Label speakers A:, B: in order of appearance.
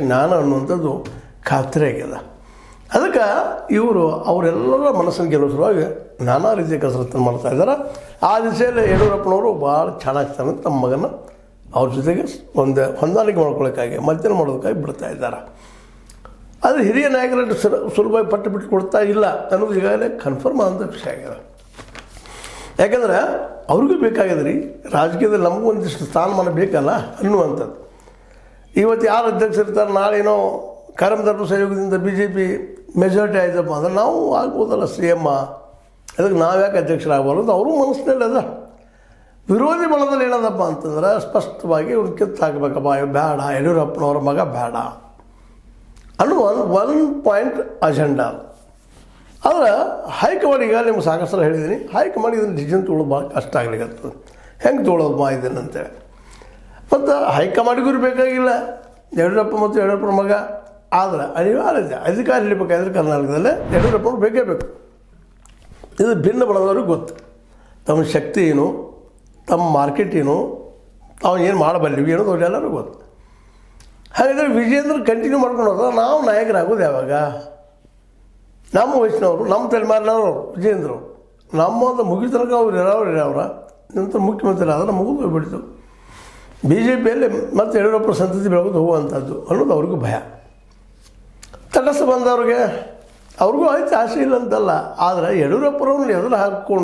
A: ಜ್ಞಾನ ಅನ್ನುವಂಥದ್ದು ಖಾತ್ರಿ ಆಗ್ಯದ. ಅದಕ್ಕೆ ಇವರು ಅವರೆಲ್ಲರ ಮನಸ್ಸನ್ನು ಗೆಲ್ಲೋ ಸಲುವಾಗಿ ನಾನಾ ರೀತಿಯ ಕಸರತ್ತನ್ನು ಮಾಡ್ತಾಯಿದ್ದಾರೆ. ಆ ದಿಸೆಯಲ್ಲಿ ಯಡಿಯೂರಪ್ಪನವರು ಭಾಳ ಚೆನ್ನಾಗ್ತಾನೆ ತಮ್ಮ ಮಗನ ಅವ್ರ ಜೊತೆಗೆ ಒಂದು ಹೊಂದಾಣಿಕೆ ಮಾಡ್ಕೊಳ್ಳೋಕ್ಕಾಗಿ ಮಧ್ಯಾಹ್ನ ಮಾಡೋದಕ್ಕಾಗಿ ಬಿಡ್ತಾ ಇದ್ದಾರೆ. ಆದರೆ ಹಿರಿಯ ನಾಯಕರಲ್ಲಿ ಸುಲಭವಾಗಿ ಪಟ್ಟು ಬಿಟ್ಟು ಕೊಡ್ತಾ ಇಲ್ಲ ಅನ್ನೋದು ಈಗಾಗಲೇ ಕನ್ಫರ್ಮ್ ಆದಂಥ ವಿಷಯ ಆಗ್ಯದ. ಯಾಕಂದ್ರೆ ಅವ್ರಿಗೂ ಬೇಕಾಗಿದೆ ರೀ, ರಾಜಕೀಯದಲ್ಲಿ ನಮಗೂ ಒಂದಿಷ್ಟು ಸ್ಥಾನಮಾನ ಬೇಕಲ್ಲ ಅನ್ನುವಂಥದ್ದು. ಇವತ್ತು ಯಾರು ಅಧ್ಯಕ್ಷ ಇರ್ತಾರೆ, ನಾಳೇನೋ ಕಾರ್ಯಧರ್ಮ ಸಹಯೋಗದಿಂದ BJP ಮೆಜಾರಿಟಿ ಆಯ್ತಪ್ಪ ಅಂದ್ರೆ ನಾವು ಆಗ್ಬೋದಲ್ಲ CM, ಅದಕ್ಕೆ ನಾವು ಯಾಕೆ ಅಧ್ಯಕ್ಷರಾಗಬಾರ್ದು ಅವರು ಮನಸ್ಸಿನಲ್ಲಿ ಅದ. ವಿರೋಧಿ ಬಲದಲ್ಲಿ ಏನದಪ್ಪ ಅಂತಂದ್ರೆ ಸ್ಪಷ್ಟವಾಗಿ ಇವ್ರು ಕಿತ್ತಾಕಬೇಕಪ್ಪ, ಬೇಡ ಯಡಿಯೂರಪ್ಪನವ್ರ ಮಗ ಬೇಡ ಅನ್ನುವ ಒನ್ ಪಾಯಿಂಟ್ ಅಜೆಂಡಾ. ಆದರೆ ಹೈಕಮಾಂಡ್ ಈಗ ನಿಮ್ಗೆ ಸಾಕಷ್ಟು ಸಲ ಹೇಳಿದ್ದೀನಿ, ಹೈಕಮಾಂಡ್ ಇದನ್ನು ಡಿಸಿಷನ್ ತೊಗೊಳೋದು ಭಾಳ ಕಷ್ಟ ಆಗ್ಲಿಕ್ಕೆ ಹೆಂಗೆ ತೊಗೊಳೋದು ಇದನ್ನು ಅಂತೇಳಿ. ಮತ್ತು ಹೈಕಮಾಂಡಿಗೂ ಬೇಕಾಗಿಲ್ಲ ಯಡಿಯೂರಪ್ಪ ಮತ್ತು ಯಡಿಯೂರಪ್ಪನ ಮಗ. ಆದರೆ ಅನಿವಾರ್ಯ ಅಧಿಕಾರ ಹಿಡಿಬೇಕಾದ್ರೆ ಕರ್ನಾಟಕದಲ್ಲೇ ಯಡಿಯೂರಪ್ಪನವ್ರು ಬೇಕೇ ಬೇಕು. ಇದು ಭಿನ್ನ ಬಣದವ್ರಿಗೆ ಗೊತ್ತು ತಮ್ಮ ಶಕ್ತಿ ಏನು, ತಮ್ಮ ಮಾರ್ಕೆಟ್ ಏನು, ತಾವು ಏನು ಮಾಡಬಲ್ಲಿವಿ ಅನ್ನೋದು ಅವ್ರೆಲ್ಲರಿಗೂ ಗೊತ್ತು. ಹಾಗಾದರೆ ವಿಜೇಂದ್ರ ಕಂಟಿನ್ಯೂ ಮಾಡ್ಕೊಂಡು ಹೋದ್ರೆ ನಾವು ನಾಯಕರಾಗೋದು ಯಾವಾಗ? ನಮ್ಮ ವಯಸ್ಸಿನವರು, ನಮ್ಮ ತಲೆಮಾರಿನವರು ವಿಜೇಂದ್ರವರು, ನಮ್ಮದು ಮುಗಿತನಕ ಅವ್ರು ಇರೋರ ನಂತರ ಮುಖ್ಯಮಂತ್ರಿ ಆದ್ರೆ ಮುಗಿದು ಹೋಗ್ಬಿಡ್ತು. BJPಯಲ್ಲಿ ಮತ್ತು ಯಡಿಯೂರಪ್ಪನ ಸಂತತಿ ಬೆಳಗೋದು ಹೋಗುವಂಥದ್ದು ಅನ್ನೋದು ಅವ್ರಿಗೂ ಭಯ. ತಟಸ್ಥ ಬಂದವ್ರಿಗೆ ಅವ್ರಿಗೂ ಆಯ್ತು ಆಸೆ ಇಲ್ಲ ಅಂತಲ್ಲ, ಆದರೆ ಯಡಿಯೂರಪ್ಪರವ್ರನ್ನ ಎದುರು ಹಾಕ್ಕೊಂಡು